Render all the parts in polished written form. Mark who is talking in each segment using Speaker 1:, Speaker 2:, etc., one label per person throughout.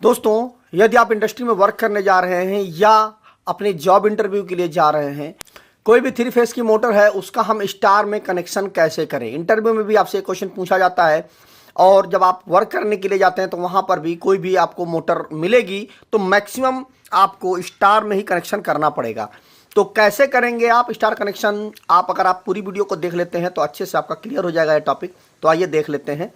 Speaker 1: दोस्तों, यदि आप इंडस्ट्री में वर्क करने जा रहे हैं या अपने जॉब इंटरव्यू के लिए जा रहे हैं, कोई भी 3 फेस की मोटर है उसका हम स्टार में कनेक्शन कैसे करें। इंटरव्यू में भी आपसे क्वेश्चन पूछा जाता है और जब आप वर्क करने के लिए जाते हैं तो वहाँ पर भी कोई भी आपको मोटर मिलेगी तो मैक्सिमम आपको स्टार में ही कनेक्शन करना पड़ेगा। तो कैसे करेंगे आप स्टार कनेक्शन, आप अगर आप पूरी वीडियो को देख लेते हैं तो अच्छे से आपका क्लियर हो जाएगा ये टॉपिक। तो आइए देख लेते हैं।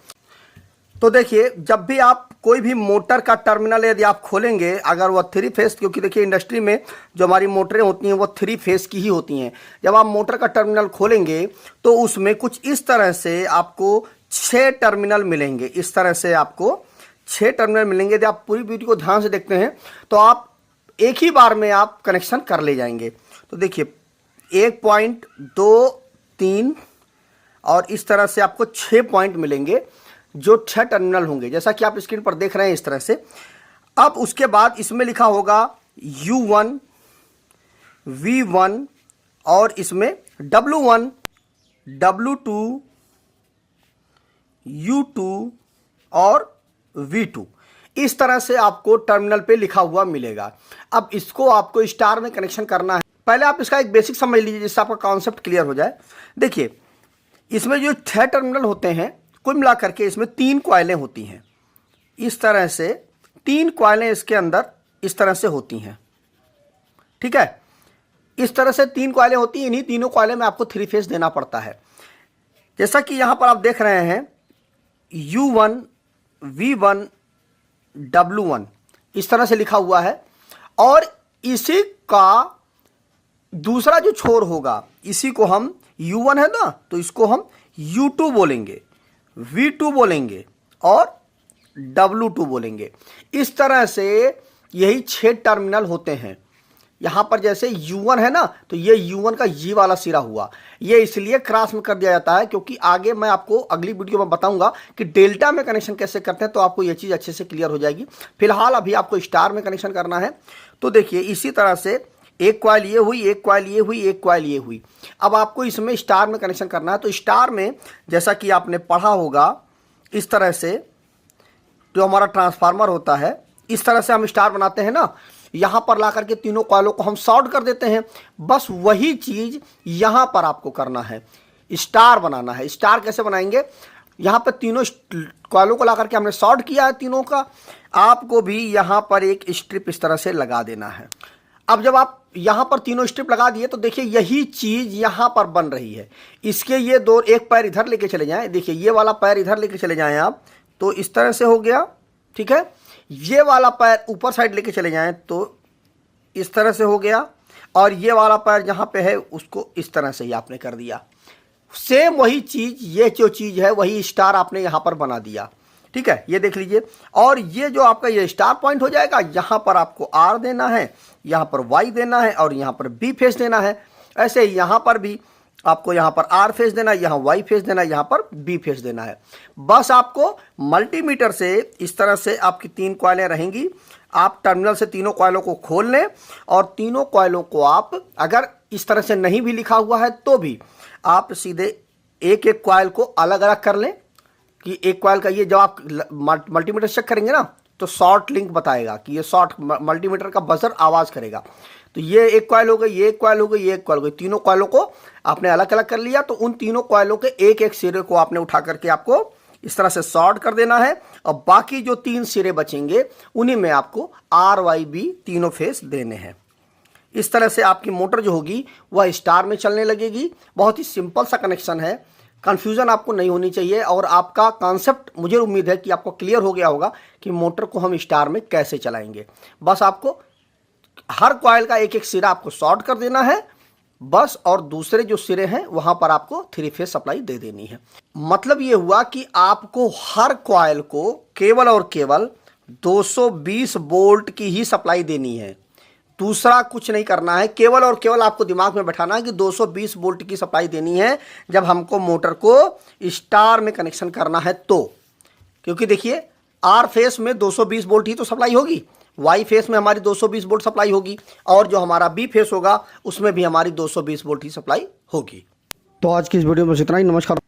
Speaker 1: तो देखिए, जब भी आप कोई भी मोटर का टर्मिनल यदि आप खोलेंगे, अगर वह 3 फेस, क्योंकि देखिए इंडस्ट्री में जो हमारी मोटरें होती हैं वो 3 फेस की ही होती हैं। जब आप मोटर का टर्मिनल खोलेंगे तो उसमें कुछ इस तरह से आपको 6 टर्मिनल मिलेंगे। इस तरह से आपको 6 टर्मिनल मिलेंगे। यदि आप पूरी वीडियो को ध्यान से देखते हैं तो आप एक ही बार में आप कनेक्शन कर ले जाएंगे। तो देखिए 1 पॉइंट 2 3 और इस तरह से आपको 6 पॉइंट मिलेंगे जो 6 टर्मिनल होंगे, जैसा कि आप स्क्रीन पर देख रहे हैं इस तरह से। अब उसके बाद इसमें लिखा होगा U1 V1 और इसमें W1 W2 U2 और V2, इस तरह से आपको टर्मिनल पे लिखा हुआ मिलेगा। अब इसको आपको स्टार में कनेक्शन करना है। पहले आप इसका एक बेसिक समझ लीजिए जिससे आपका कॉन्सेप्ट क्लियर हो जाए। देखिए, इसमें जो 6 टर्मिनल होते हैं, कुल मिलाकर के इसमें 3 कॉइलें होती हैं। इस तरह से 3 कॉइलें इसके अंदर इस तरह से होती हैं, ठीक है। इस तरह से 3 कॉइलें होती हैं। इन्हीं तीनों कॉइलें में आपको 3 फेस देना पड़ता है। जैसा कि यहां पर आप देख रहे हैं U1 V1 W1 इस तरह से लिखा हुआ है। और इसी का दूसरा जो छोर होगा, इसी को हम U1 है ना, तो इसको हम U2 बोलेंगे, V2 बोलेंगे और W2 बोलेंगे। इस तरह से यही 6 टर्मिनल होते हैं। यहां पर जैसे U1 है ना, तो ये U1 का ये वाला सिरा हुआ। ये इसलिए क्रॉस में कर दिया जाता है क्योंकि आगे मैं आपको अगली वीडियो में बताऊंगा कि डेल्टा में कनेक्शन कैसे करते हैं, तो आपको ये चीज़ अच्छे से क्लियर हो जाएगी। फिलहाल अभी आपको स्टार में कनेक्शन करना है। तो देखिए, इसी तरह से एक कॉइल ये हुई, एक कॉइल ये हुई, एक कॉइल ये हुई। अब आपको इसमें स्टार में कनेक्शन करना है। तो स्टार में जैसा कि आपने पढ़ा होगा, इस तरह से जो हमारा ट्रांसफार्मर होता है, इस तरह से हम स्टार बनाते हैं ना। यहां पर ला करके तीनों कॉइलों को हम शॉर्ट कर देते हैं। बस वही चीज यहां पर आपको करना है, स्टार बनाना है। स्टार कैसे बनाएंगे? यहां पर तीनों कॉइलों को ला करके हमने शॉर्ट किया है तीनों का। आपको भी यहां पर एक स्ट्रिप इस तरह से लगा देना है। अब जब आप यहां पर तीनों स्ट्रिप लगा दिए तो देखिए यही चीज यहां पर बन रही है। इसके ये दो, एक पैर इधर लेके चले जाएं। देखिए ये वाला पैर इधर लेके चले जाएं आप, तो इस तरह से हो गया, ठीक है। ये वाला पैर ऊपर साइड लेके चले जाएं तो इस तरह से हो गया। और ये वाला पैर जहां पे है उसको इस तरह से ही आपने कर दिया। सेम वही चीज, ये जो चीज है वही स्टार आपने यहां पर बना दिया, ठीक है। ये देख लीजिए। और ये जो आपका ये स्टार पॉइंट हो जाएगा, यहां पर आपको R देना है, यहां पर Y देना है और यहां पर B फेस देना है। ऐसे ही यहां पर भी आपको यहां पर R फेस देना है, यहां Y फेस देना है, यहां पर B फेस देना है। बस आपको मल्टीमीटर से इस तरह से आपकी 3 कॉइलें रहेंगी। आप टर्मिनल से तीनों कॉइलों को खोल लें और तीनों कॉइलों को आप, अगर इस तरह से नहीं भी लिखा हुआ है तो भी आप सीधे एक एक कॉइल को अलग अलग कर लें कि एक कॉइल का ये, जब आप मल्टीमीटर चेक करेंगे ना तो शॉर्ट लिंक बताएगा कि ये शॉर्ट, मल्टीमीटर का बजर आवाज करेगा। तो ये एक कॉइल हो गई, ये एक कॉइल हो गई, ये एक कॉइल हो गई। तीनों कॉइलों को आपने अलग अलग कर लिया। तो उन तीनों कॉइलों के एक एक सिरे को आपने उठा करके आपको इस तरह से शॉर्ट कर देना है। और बाकी जो 3 सिरे बचेंगे उन्हीं में आपको RYB तीनों फेस देने हैं। इस तरह से आपकी मोटर जो होगी वह स्टार में चलने लगेगी। बहुत ही सिंपल सा कनेक्शन है, कंफ्यूजन आपको नहीं होनी चाहिए। और आपका कॉन्सेप्ट, मुझे उम्मीद है कि आपको क्लियर हो गया होगा कि मोटर को हम स्टार में कैसे चलाएंगे। बस आपको हर कॉइल का एक एक सिरा आपको शॉर्ट कर देना है बस, और दूसरे जो सिरे हैं वहां पर आपको 3 फेस सप्लाई दे देनी है। मतलब ये हुआ कि आपको हर कॉइल को केवल और केवल 220 वोल्ट की ही सप्लाई देनी है, दूसरा कुछ नहीं करना है। केवल और केवल आपको दिमाग में बैठाना है कि 220 वोल्ट की सप्लाई देनी है जब हमको मोटर को स्टार में कनेक्शन करना है तो। क्योंकि देखिए R फेस में 220 वोल्ट ही तो सप्लाई होगी, Y फेस में हमारी 220 वोल्ट सप्लाई होगी, और जो हमारा B फेस होगा उसमें भी हमारी 220 वोल्ट ही सप्लाई होगी। तो आज की इस वीडियो में बस इतना ही। नमस्कार।